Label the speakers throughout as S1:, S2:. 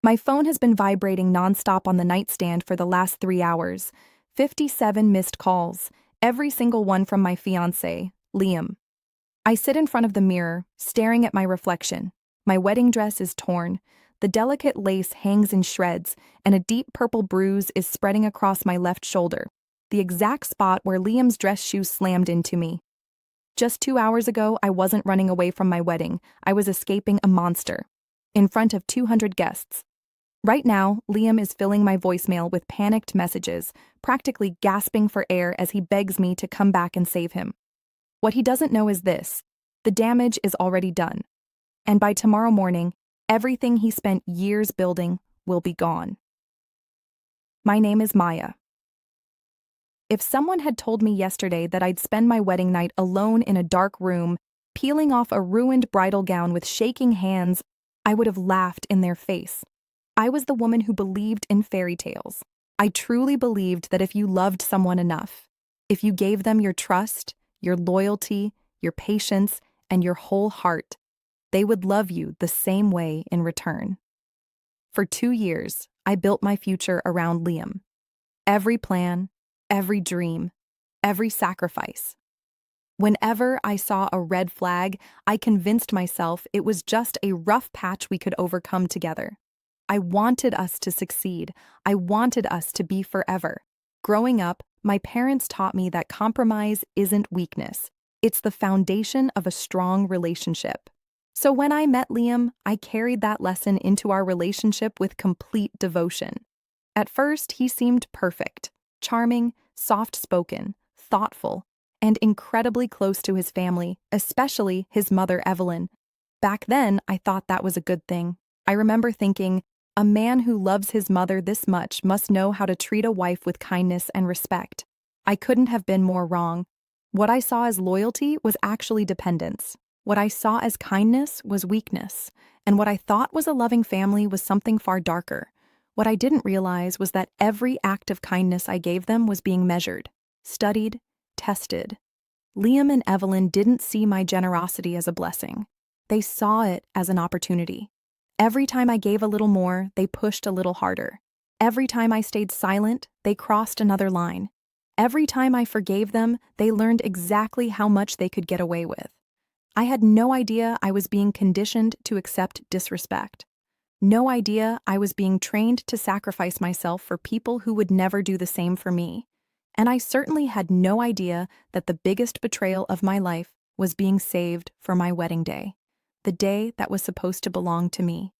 S1: My phone has been vibrating nonstop on the nightstand for the last 3 hours. 57 missed calls, every single one from my fiancé, Liam. I sit in front of the mirror, staring at my reflection. My wedding dress is torn. The delicate lace hangs in shreds, and a deep purple bruise is spreading across my left shoulder, the exact spot where Liam's dress shoe slammed into me. Just 2 hours ago, I wasn't running away from my wedding. I was escaping a monster. In front of 200 guests. Right now, Liam is filling my voicemail with panicked messages, practically gasping for air as he begs me to come back and save him. What he doesn't know is this: the damage is already done. And by tomorrow morning, everything he spent years building will be gone. My name is Maya. If someone had told me yesterday that I'd spend my wedding night alone in a dark room, peeling off a ruined bridal gown with shaking hands, I would have laughed in their face. I was the woman who believed in fairy tales. I truly believed that if you loved someone enough, if you gave them your trust, your loyalty, your patience, and your whole heart, they would love you the same way in return. For 2 years, I built my future around Liam. Every plan, every dream, every sacrifice. Whenever I saw a red flag, I convinced myself it was just a rough patch we could overcome together. I wanted us to succeed. I wanted us to be forever. Growing up, my parents taught me that compromise isn't weakness. It's the foundation of a strong relationship. So when I met Liam, I carried that lesson into our relationship with complete devotion. At first, he seemed perfect, charming, soft-spoken, thoughtful, and incredibly close to his family, especially his mother, Evelyn. Back then, I thought that was a good thing. I remember thinking, a man who loves his mother this much must know how to treat a wife with kindness and respect. I couldn't have been more wrong. What I saw as loyalty was actually dependence. What I saw as kindness was weakness. And what I thought was a loving family was something far darker. What I didn't realize was that every act of kindness I gave them was being measured, studied, tested. Liam and Evelyn didn't see my generosity as a blessing. They saw it as an opportunity. Every time I gave a little more, they pushed a little harder. Every time I stayed silent, they crossed another line. Every time I forgave them, they learned exactly how much they could get away with. I had no idea I was being conditioned to accept disrespect. No idea I was being trained to sacrifice myself for people who would never do the same for me. And I certainly had no idea that the biggest betrayal of my life was being saved for my wedding day, the day that was supposed to belong to me.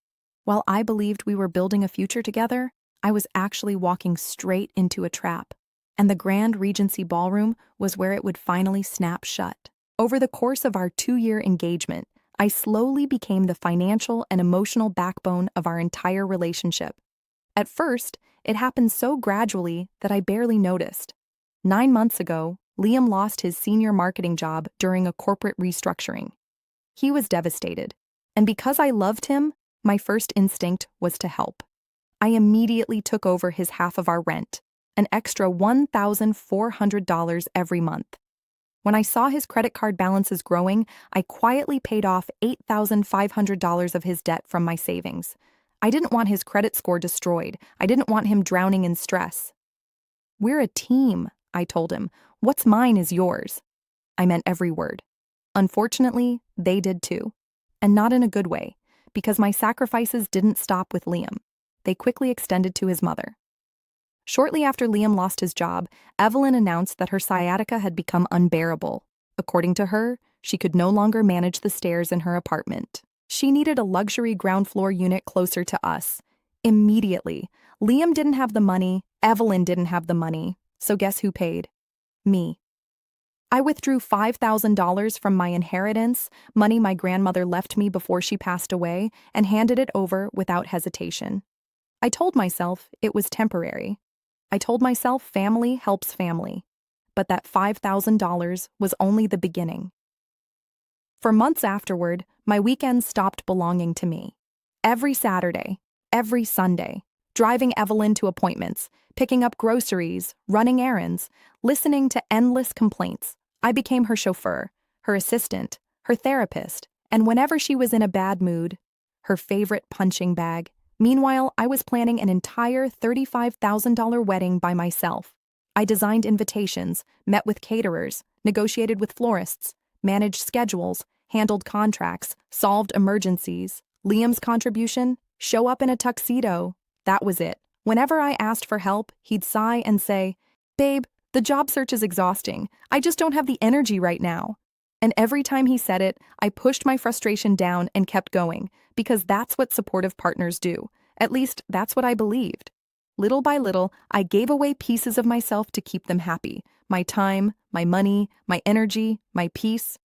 S1: While I believed we were building a future together, I was actually walking straight into a trap. And the Grand Regency Ballroom was where it would finally snap shut. Over the course of our 2-year engagement, I slowly became the financial and emotional backbone of our entire relationship. At first, it happened so gradually that I barely noticed. 9 months ago, Liam lost his senior marketing job during a corporate restructuring. He was devastated, and because I loved him, my first instinct was to help. I immediately took over his half of our rent, an extra $1,400 every month. When I saw his credit card balances growing, I quietly paid off $8,500 of his debt from my savings. I didn't want his credit score destroyed. I didn't want him drowning in stress. "We're a team," I told him. "What's mine is yours." I meant every word. Unfortunately, they did too. And not in a good way, because my sacrifices didn't stop with Liam. They quickly extended to his mother. Shortly after Liam lost his job, Evelyn announced that her sciatica had become unbearable. According to her, she could no longer manage the stairs in her apartment. She needed a luxury ground floor unit closer to us. Immediately, Liam didn't have the money, Evelyn didn't have the money, so guess who paid? Me. I withdrew $5,000 from my inheritance, money my grandmother left me before she passed away, and handed it over without hesitation. I told myself it was temporary. I told myself family helps family, but that $5,000 was only the beginning. For months afterward, my weekends stopped belonging to me. Every Saturday, every Sunday, driving Evelyn to appointments, picking up groceries, running errands, listening to endless complaints. I became her chauffeur, her assistant, her therapist, and whenever she was in a bad mood, her favorite punching bag. Meanwhile, I was planning an entire $35,000 wedding by myself. I designed invitations, met with caterers, negotiated with florists, managed schedules, handled contracts, solved emergencies. Liam's contribution? Show up in a tuxedo. That was it. Whenever I asked for help, he'd sigh and say, "Babe, the job search is exhausting. I just don't have the energy right now." And every time he said it, I pushed my frustration down and kept going, because that's what supportive partners do. At least, that's what I believed. Little by little, I gave away pieces of myself to keep them happy. My time, my money, my energy, my peace.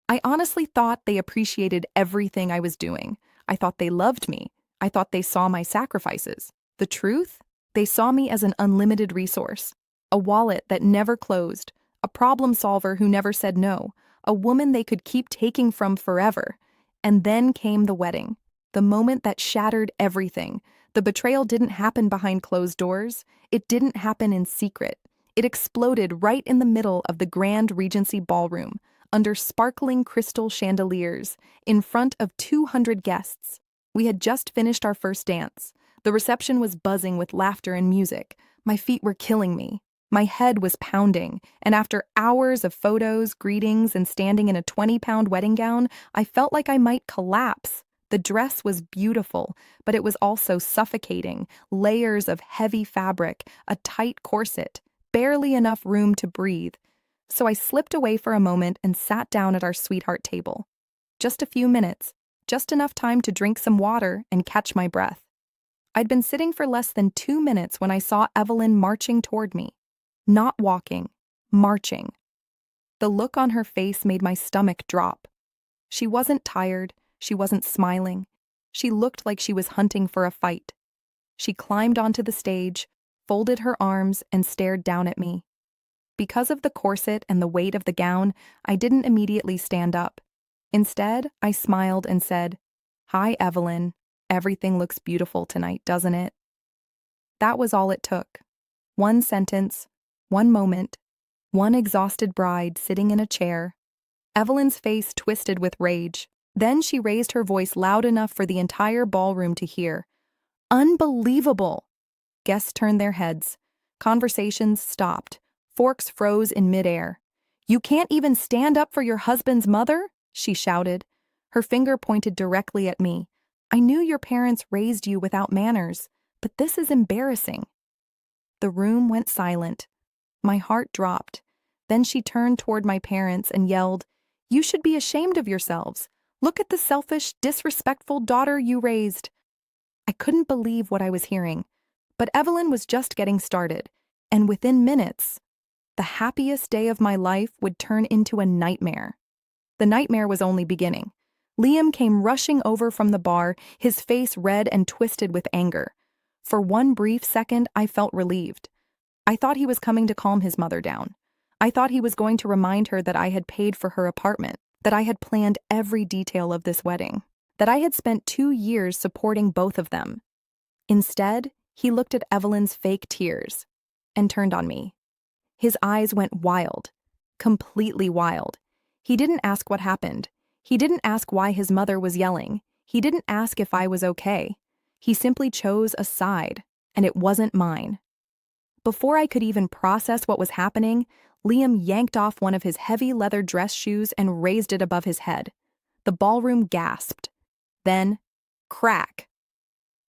S1: I honestly thought they appreciated everything I was doing. I thought they loved me. I thought they saw my sacrifices. The truth? They saw me as an unlimited resource. A wallet that never closed. A problem solver who never said no. A woman they could keep taking from forever. And then came the wedding. The moment that shattered everything. The betrayal didn't happen behind closed doors. It didn't happen in secret. It exploded right in the middle of the Grand Regency Ballroom, under sparkling crystal chandeliers, in front of 200 guests. We had just finished our first dance. The reception was buzzing with laughter and music. My feet were killing me. My head was pounding, and after hours of photos, greetings, and standing in a 20-pound wedding gown, I felt like I might collapse. The dress was beautiful, but it was also suffocating. Layers of heavy fabric, a tight corset, barely enough room to breathe. So I slipped away for a moment and sat down at our sweetheart table. Just a few minutes, just enough time to drink some water and catch my breath. I'd been sitting for less than 2 minutes when I saw Evelyn marching toward me. Not walking, marching. The look on her face made my stomach drop. She wasn't tired, she wasn't smiling. She looked like she was hunting for a fight. She climbed onto the stage, folded her arms, and stared down at me. Because of the corset and the weight of the gown, I didn't immediately stand up. Instead, I smiled and said, "Hi, Evelyn. Everything looks beautiful tonight, doesn't it?" That was all it took. One sentence, one moment, one exhausted bride sitting in a chair. Evelyn's face twisted with rage. Then she raised her voice loud enough for the entire ballroom to hear. "Unbelievable!" Guests turned their heads. Conversations stopped. Forks froze in midair. "You can't even stand up for your husband's mother?" she shouted. Her finger pointed directly at me. "I knew your parents raised you without manners, but this is embarrassing." The room went silent. My heart dropped. Then she turned toward my parents and yelled, "You should be ashamed of yourselves. Look at the selfish, disrespectful daughter you raised." I couldn't believe what I was hearing. But Evelyn was just getting started, and within minutes, the happiest day of my life would turn into a nightmare. The nightmare was only beginning. Liam came rushing over from the bar, his face red and twisted with anger. For one brief second, I felt relieved. I thought he was coming to calm his mother down. I thought he was going to remind her that I had paid for her apartment, that I had planned every detail of this wedding, that I had spent 2 years supporting both of them. Instead, he looked at Evelyn's fake tears and turned on me. His eyes went wild, completely wild. He didn't ask what happened. He didn't ask why his mother was yelling. He didn't ask if I was okay. He simply chose a side, and it wasn't mine. Before I could even process what was happening, Liam yanked off one of his heavy leather dress shoes and raised it above his head. The ballroom gasped. Then, crack!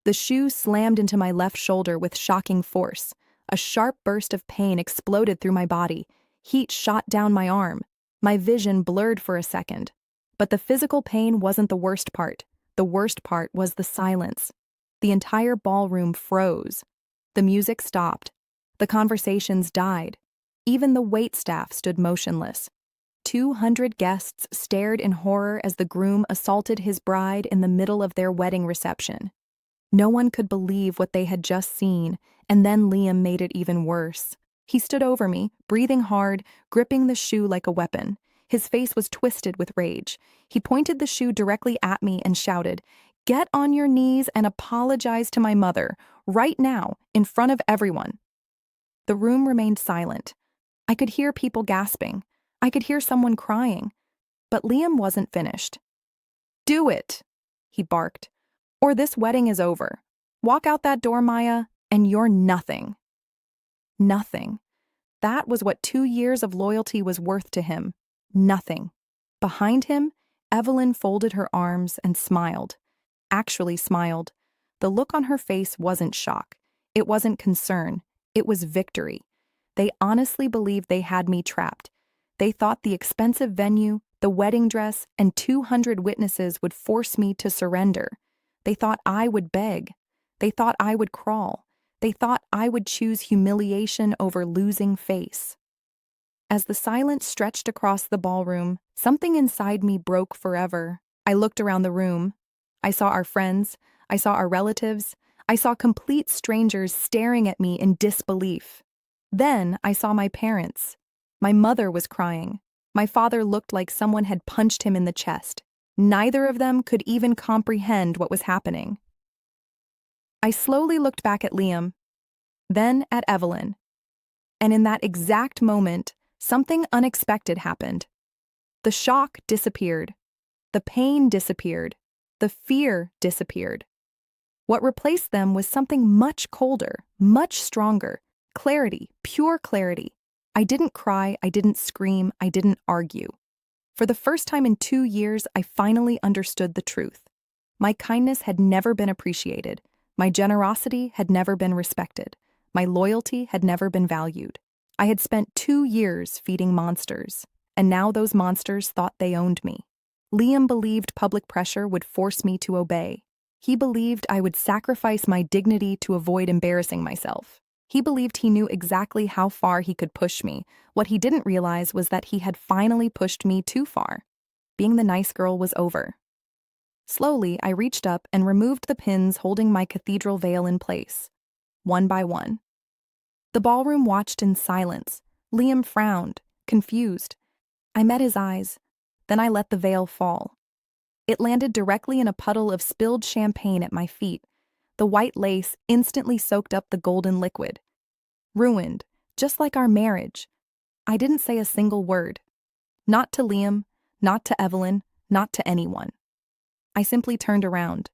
S1: The shoe slammed into my left shoulder with shocking force. A sharp burst of pain exploded through my body. Heat shot down my arm. My vision blurred for a second. But the physical pain wasn't the worst part. The worst part was the silence. The entire ballroom froze. The music stopped. The conversations died. Even the waitstaff stood motionless. 200 guests stared in horror as the groom assaulted his bride in the middle of their wedding reception. No one could believe what they had just seen, and then Liam made it even worse. He stood over me, breathing hard, gripping the shoe like a weapon. His face was twisted with rage. He pointed the shoe directly at me and shouted, "Get on your knees and apologize to my mother, right now, in front of everyone." The room remained silent. I could hear people gasping. I could hear someone crying. But Liam wasn't finished. "Do it," he barked, "or this wedding is over. Walk out that door, Maya, and you're nothing. Nothing. That was what 2 years of loyalty was worth to him. Nothing. Behind him, Evelyn folded her arms and smiled. Actually smiled. The look on her face wasn't shock. It wasn't concern. It was victory. They honestly believed they had me trapped. They thought the expensive venue, the wedding dress, and 200 witnesses would force me to surrender. They thought I would beg. They thought I would crawl. They thought I would choose humiliation over losing face. As the silence stretched across the ballroom, something inside me broke forever. I looked around the room. I saw our friends. I saw our relatives. I saw complete strangers staring at me in disbelief. Then I saw my parents. My mother was crying. My father looked like someone had punched him in the chest. Neither of them could even comprehend what was happening. I slowly looked back at Liam, then at Evelyn. And in that exact moment, something unexpected happened. The shock disappeared. The pain disappeared. The fear disappeared. What replaced them was something much colder, much stronger. Clarity, pure clarity. I didn't cry, I didn't scream, I didn't argue. For the first time in 2 years, I finally understood the truth. My kindness had never been appreciated. My generosity had never been respected. My loyalty had never been valued. I had spent 2 years feeding monsters, and now those monsters thought they owned me. Liam believed public pressure would force me to obey. He believed I would sacrifice my dignity to avoid embarrassing myself. He believed he knew exactly how far he could push me. What he didn't realize was that he had finally pushed me too far. Being the nice girl was over. Slowly, I reached up and removed the pins holding my cathedral veil in place, one by one. The ballroom watched in silence. Liam frowned, confused. I met his eyes. Then I let the veil fall. It landed directly in a puddle of spilled champagne at my feet. The white lace instantly soaked up the golden liquid. Ruined, just like our marriage. I didn't say a single word. Not to Liam, not to Evelyn, not to anyone. I simply turned around,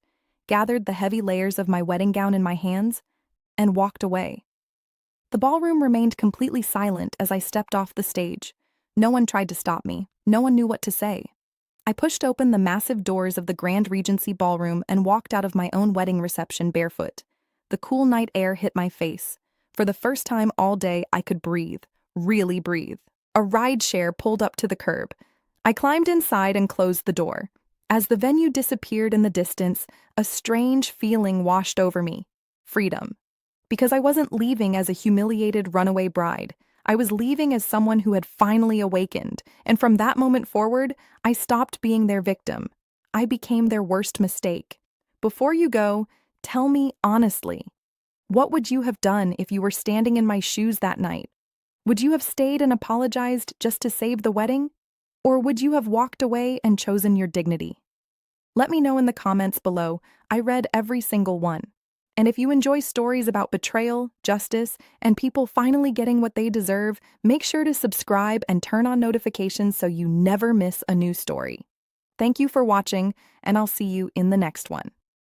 S1: gathered the heavy layers of my wedding gown in my hands, and walked away. The ballroom remained completely silent as I stepped off the stage. No one tried to stop me. No one knew what to say. I pushed open the massive doors of the Grand Regency ballroom and walked out of my own wedding reception barefoot. The cool night air hit my face. For the first time all day, I could breathe, really breathe. A rideshare pulled up to the curb. I climbed inside and closed the door. As the venue disappeared in the distance, a strange feeling washed over me. Freedom. Because I wasn't leaving as a humiliated runaway bride. I was leaving as someone who had finally awakened, and from that moment forward, I stopped being their victim. I became their worst mistake. Before you go, tell me honestly, what would you have done if you were standing in my shoes that night? Would you have stayed and apologized just to save the wedding? Or would you have walked away and chosen your dignity? Let me know in the comments below. I read every single one. And if you enjoy stories about betrayal, justice, and people finally getting what they deserve, make sure to subscribe and turn on notifications so you never miss a new story. Thank you for watching, and I'll see you in the next one.